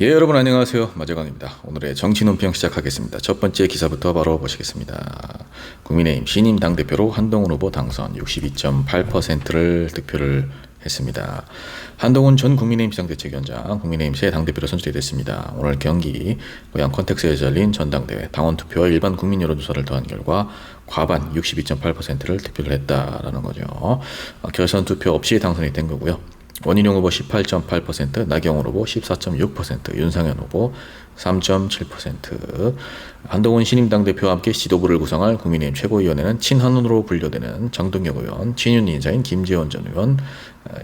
예, 여러분 안녕하세요. 마재광입니다. 오늘의 정치 논평 시작하겠습니다. 첫 번째 기사부터 바로 보시겠습니다. 국민의힘 신임 당대표로 한동훈 후보 당선 62.8%를 득표를 했습니다. 한동훈 전 국민의힘 비상대책위원장, 국민의힘 새 당대표로 선출이 됐습니다. 오늘 경기 고양 콘텍스에서 열린 전당대회 당원 투표와 일반 국민 여론조사를 더한 결과 과반 62.8%를 득표를 했다라는 거죠. 결선 투표 없이 당선이 된 거고요. 원희룡 후보 18.8%, 나경원 후보 14.6%, 윤상현 후보 3.7%. 한동훈 신임 당대표와 함께 지도부를 구성할 국민의힘 최고위원회는 친한으로 분류되는 정동영 의원, 친윤 인사인 김재원 전 의원,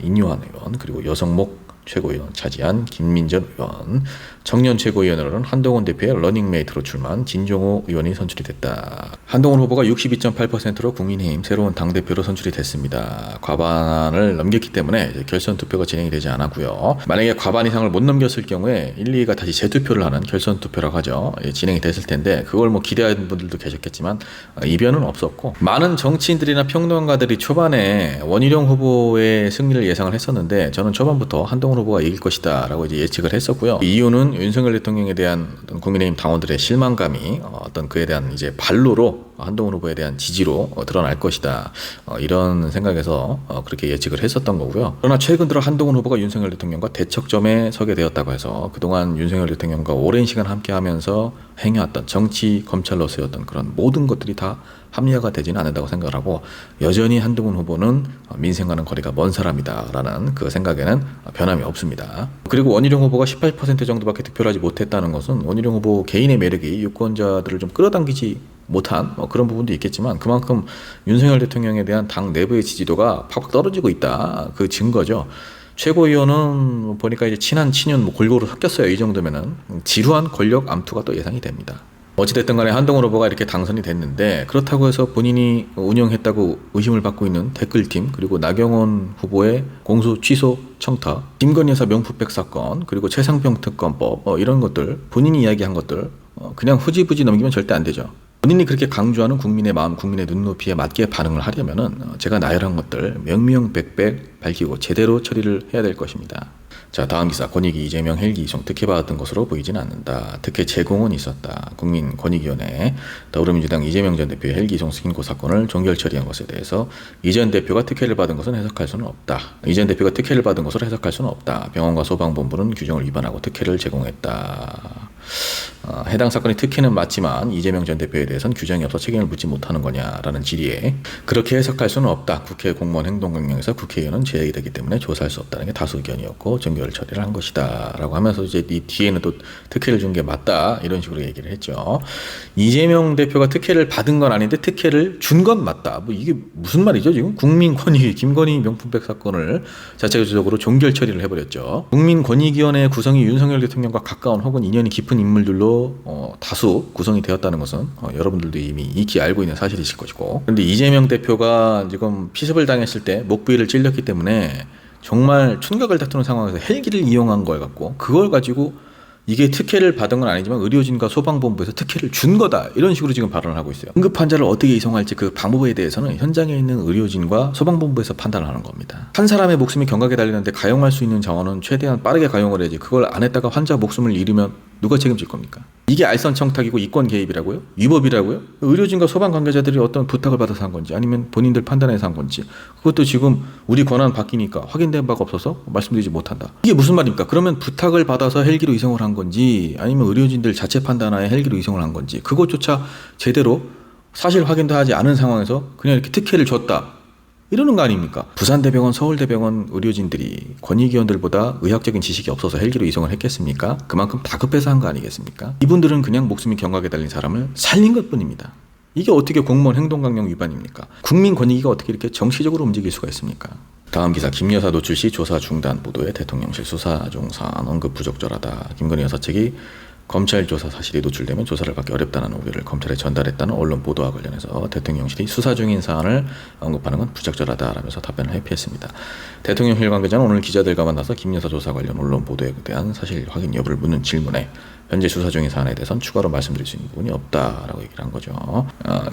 인요한 의원, 그리고 여성목 최고위원 차지한 김민전 의원, 청년 최고위원으로는 한동훈 대표의 러닝메이트로 출마한 진종호 의원이 선출이 됐다. 한동훈 후보가 62.8%로 국민의힘 새로운 당대표로 선출이 됐습니다. 과반을 넘겼기 때문에 이제 결선 투표가 진행이 되지 않았고요. 만약에 과반 이상을 못 넘겼을 경우에 1, 2위가 다시 재투표를 하는 결선 투표라고 하죠. 진행이 됐을 텐데 그걸 뭐 기대하는 분들도 계셨겠지만 이변은 없었고, 많은 정치인들이나 평론가들이 초반에 원희룡 후보의 승리를 예상을 했었는데 저는 초반부터 한동훈 후보가 이길 것이다 라고 이제 예측을 했었고요. 이유는 윤석열 대통령에 대한 어떤 국민의힘 당원들의 실망감이 어떤 그에 대한 이제 반로로 한동훈 후보에 대한 지지로 드러날 것이다, 이런 생각에서 그렇게 예측을 했었던 거고요. 그러나 최근 들어 한동훈 후보가 윤석열 대통령과 대척점에 서게 되었다고 해서 그동안 윤석열 대통령과 오랜 시간 함께하면서 행해왔던 정치 검찰로서의 어떤 그런 모든 것들이 다 합리화가 되지는 않는다고 생각을 하고, 여전히 한동훈 후보는 민생과는 거리가 먼 사람이다라는 그 생각에는 변함이 없습니다. 그리고 원희룡 후보가 18% 정도밖에 득표를 하지 못했다는 것은 원희룡 후보 개인의 매력이 유권자들을 좀 끌어당기지 못한 그런 부분도 있겠지만, 그만큼 윤석열 대통령에 대한 당 내부의 지지도가 팍팍 떨어지고 있다, 그 증거죠. 최고위원은 보니까 이제 친한 친윤 골고루 섞였어요. 이 정도면은 지루한 권력 암투가 또 예상이 됩니다. 어찌됐든 간에 한동훈 후보가 이렇게 당선이 됐는데, 그렇다고 해서 본인이 운영했다고 의심을 받고 있는 댓글팀, 그리고 나경원 후보의 공소 취소 청탁, 김건희 여사 명품백 사건, 그리고 최상병 특검법, 이런 것들, 본인이 이야기한 것들 그냥 후지부지 넘기면 절대 안 되죠. 본인이 그렇게 강조하는 국민의 마음, 국민의 눈높이에 맞게 반응을 하려면은 제가 나열한 것들 명명백백 밝히고 제대로 처리를 해야 될 것입니다. 자, 다음 기사. 권익위 이재명 헬기 이송 특혜받았던 것으로 보이진 않는다. 특혜 제공은 있었다. 국민권익위원회 더불어민주당 이재명 전 대표의 헬기 이송 승인고 사건을 종결 처리한 것에 대해서 이 전 대표가 특혜를 받은 것은 해석할 수는 없다. 이 전 대표가 특혜를 받은 것으로 해석할 수는 없다. 병원과 소방본부는 규정을 위반하고 특혜를 제공했다. 해당 사건의 특혜는 맞지만 이재명 전 대표에 대해서는 규정이 없어 책임을 묻지 못하는 거냐라는 질의에 그렇게 해석할 수는 없다. 국회 공무원 행동강령에서 국회의원은 제외되기 때문에 조사할 수 없다는 게 다수 의견이었고 종결 처리를 한 것이다 라고 하면서 이제 이 뒤에는 또 특혜를 준 게 맞다, 이런 식으로 얘기를 했죠. 이재명 대표가 특혜를 받은 건 아닌데 특혜를 준 건 맞다. 뭐 이게 무슨 말이죠? 지금 국민권익위 김건희 명품백 사건을 자체적으로 종결 처리를 해버렸죠. 국민권익위원회 구성이 윤석열 대통령과 가까운 혹은 인연이 깊은 인물들로 다수 구성이 되었다는 것은 여러분들도 이미 익히 알고 있는 사실이실 것이고, 그런데 이재명 대표가 지금 피습을 당했을 때 목 부위를 찔렸기 때문에 정말 춘각을 다투는 상황에서 헬기를 이용한 걸 갖고 그걸 가지고 이게 특혜를 받은 건 아니지만 의료진과 소방본부에서 특혜를 준 거다, 이런 식으로 지금 발언을 하고 있어요. 응급 환자를 어떻게 이송할지 그 방법에 대해서는 현장에 있는 의료진과 소방본부에서 판단을 하는 겁니다. 한 사람의 목숨이 경각에 달리는데 가용할 수 있는 자원은 최대한 빠르게 가용을 해야지, 그걸 안 했다가 환자 목숨을 잃으면 누가 책임질 겁니까? 이게 알선 청탁이고 이권 개입이라고요? 위법이라고요? 의료진과 소방 관계자들이 어떤 부탁을 받아서 한 건지 아니면 본인들 판단해서 한 건지, 그것도 지금 우리 권한 바뀌니까 확인된 바가 없어서 말씀드리지 못한다. 이게 무슨 말입니까? 그러면 부탁을 받아서 헬기로 이송을 한 건지 아니면 의료진들 자체 판단하에 헬기로 이송을 한 건지, 그것조차 제대로 사실 확인도 하지 않은 상황에서 그냥 이렇게 특혜를 줬다, 이러는 거 아닙니까? 부산대병원, 서울대병원 의료진들이 권익위원들보다 의학적인 지식이 없어서 헬기로 이송을 했겠습니까? 그만큼 다급해서 한 거 아니겠습니까? 이분들은 그냥 목숨이 경각에 달린 사람을 살린 것뿐입니다. 이게 어떻게 공무원 행동강령 위반입니까? 국민권익위가 어떻게 이렇게 정치적으로 움직일 수가 있습니까? 다음 기사. 김여사 노출 시 조사 중단 보도에 대통령실 수사 중 사안 언급 부적절하다. 김건희 여사 측이 검찰 조사 사실이 노출되면 조사를 받기 어렵다는 우려를 검찰에 전달했다는 언론 보도와 관련해서 대통령실이 수사 중인 사안을 언급하는 건 부적절하다라면서 답변을 회피했습니다. 대통령실 관계자는 오늘 기자들과 만나서 김 여사 조사 관련 언론 보도에 대한 사실 확인 여부를 묻는 질문에 현재 수사 중인 사안에 대해서는 추가로 말씀드릴 수 있는 부분이 없다라고 얘기를 한 거죠.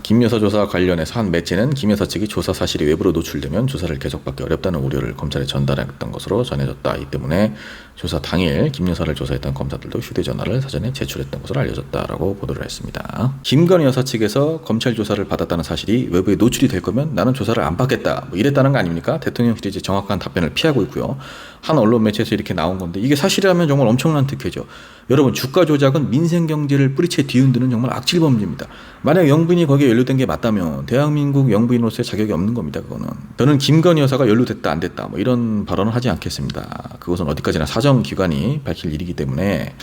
김 여사 조사 관련해서 한 매체는 김 여사 측이 조사 사실이 외부로 노출되면 조사를 계속받기 어렵다는 우려를 검찰에 전달했던 것으로 전해졌다. 이 때문에 조사 당일 김 여사를 조사했던 검사들도 휴대전화를 사전에 제출했던 것으로 알려졌다라고 보도를 했습니다. 김건희 여사 측에서 검찰 조사를 받았다는 사실이 외부에 노출이 될 거면 나는 조사를 안 받겠다, 뭐 이랬다는 거 아닙니까? 대통령실이 이제 정확한 답변을 피하고 있고요. 한 언론 매체에서 이렇게 나온 건데 이게 사실이라면 정말 엄청난 특혜죠. 여러분, 주가 조작은 민생 경제를 뿌리채 뒤흔드는 정말 악질 범죄입니다. 만약 영부인이 거기에 연루된 게 맞다면 대한민국 영부인으로서의 자격이 없는 겁니다. 그거는. 저는 김건희 여사가 연루됐다 안 됐다 뭐 이런 발언을 하지 않겠습니다. 그것은 어디까지나 사정기관이 밝힐 일이기 때문에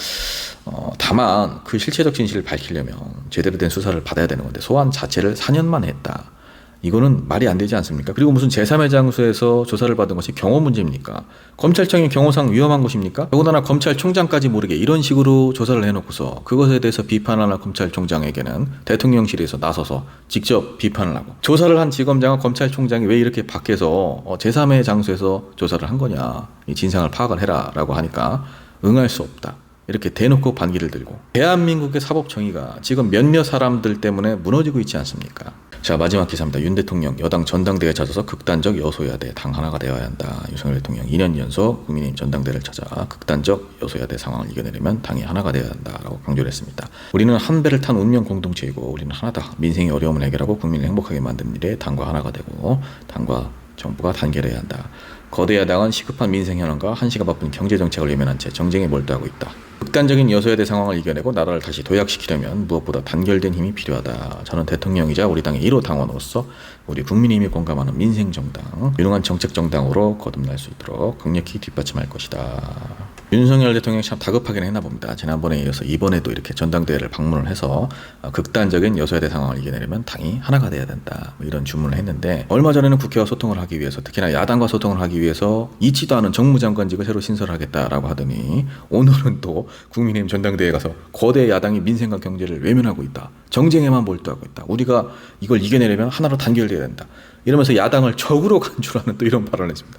다만 그 실체적 진실을 밝히려면 제대로 된 수사를 받아야 되는 건데 소환 자체를 4년 만에 했다. 이거는 말이 안 되지 않습니까? 그리고 무슨 제3의 장소에서 조사를 받은 것이 경호 문제입니까? 검찰청이 경호상 위험한 것입니까? 더군다나 검찰총장까지 모르게 이런 식으로 조사를 해놓고서 그것에 대해서 비판하는 검찰총장에게는 대통령실에서 나서서 직접 비판을 하고, 조사를 한 지검장과 검찰총장이 왜 이렇게 밖에서 제3의 장소에서 조사를 한 거냐, 이 진상을 파악을 해라 라고 하니까 응할 수 없다, 이렇게 대놓고 반기를 들고, 대한민국의 사법정의가 지금 몇몇 사람들 때문에 무너지고 있지 않습니까? 자, 마지막 기사입니다. 윤 대통령 여당 전당대회에 찾아서 극단적 여소야대 당 하나가 되어야 한다. 윤석열 대통령 2년 연속 국민의힘 전당대회를 찾아 극단적 여소야대 상황을 이겨내려면 당이 하나가 되어야 한다라고 강조를 했습니다. 우리는 한 배를 탄 운명 공동체이고 우리는 하나다. 민생의 어려움을 해결하고 국민을 행복하게 만드는 일에 당과 하나가 되고 당과 정부가 단결해야 한다. 거대 야당은 시급한 민생 현안과 한시가 바쁜 경제 정책을 외면한 채 정쟁에 몰두하고 있다. 극단적인 여소야대 상황을 이겨내고 나라를 다시 도약시키려면 무엇보다 단결된 힘이 필요하다. 저는 대통령이자 우리 당의 1호 당원으로서 우리 국민의힘이 공감하는 민생정당, 유능한 정책정당으로 거듭날 수 있도록 강력히 뒷받침할 것이다. 윤석열 대통령이 참 다급하긴 했나 봅니다. 지난번에 이어서 이번에도 이렇게 전당대회를 방문을 해서 극단적인 여소야대 상황을 이겨내려면 당이 하나가 돼야 된다, 뭐 이런 주문을 했는데, 얼마 전에는 국회와 소통을 하기 위해서, 특히나 야당과 소통을 하기 위해서 있지도 않은 정무장관직을 새로 신설하겠다라고 하더니 오늘은 또 국민의힘 전당대회에 가서 거대 야당이 민생과 경제를 외면하고 있다, 정쟁에만 몰두하고 있다, 우리가 이걸 이겨내려면 하나로 단결돼야 된다, 이러면서 야당을 적으로 간주하는 또 이런 발언을 했습니다.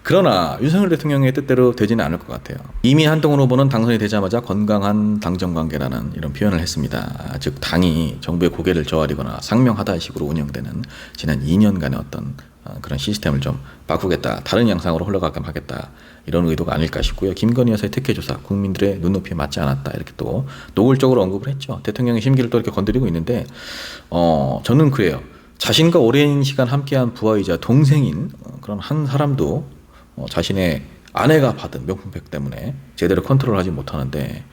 그러나 윤석열 대통령의 뜻대로 되지는 않을 것 같아요. 이미 한동훈 후보는 당선이 되자마자 건강한 당정관계라는 이런 표현을 했습니다. 즉 당이 정부의 고개를 저하리거나 상명하다 식으로 운영되는 지난 2년간의 어떤 그런 시스템을 좀 바꾸겠다, 다른 양상으로 흘러가게끔 하겠다, 이런 의도가 아닐까 싶고요. 김건희 여사의 특혜조사 국민들의 눈높이에 맞지 않았다, 이렇게 또 노골적으로 언급을 했죠. 대통령의 심기를 또 이렇게 건드리고 있는데 저는 그래요. 자신과 오랜 시간 함께한 부하이자 동생인 그런 한 사람도 자신의 아내가 받은 명품백 때문에 제대로 컨트롤하지 못하는데,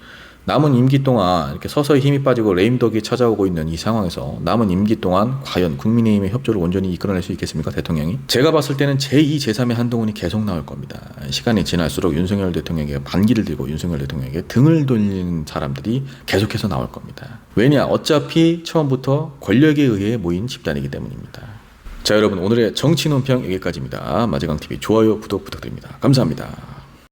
남은 임기 동안 이렇게 서서히 힘이 빠지고 레임덕이 찾아오고 있는 이 상황에서 남은 임기 동안 과연 국민의힘의 협조를 온전히 이끌어낼 수 있겠습니까, 대통령이? 제가 봤을 때는 제2, 제3의 한동훈이 계속 나올 겁니다. 시간이 지날수록 윤석열 대통령에게 반기를 들고 윤석열 대통령에게 등을 돌리는 사람들이 계속해서 나올 겁니다. 왜냐? 어차피 처음부터 권력에 의해 모인 집단이기 때문입니다. 자, 여러분, 오늘의 정치 논평 여기까지입니다. 마재강TV 좋아요, 구독 부탁드립니다. 감사합니다.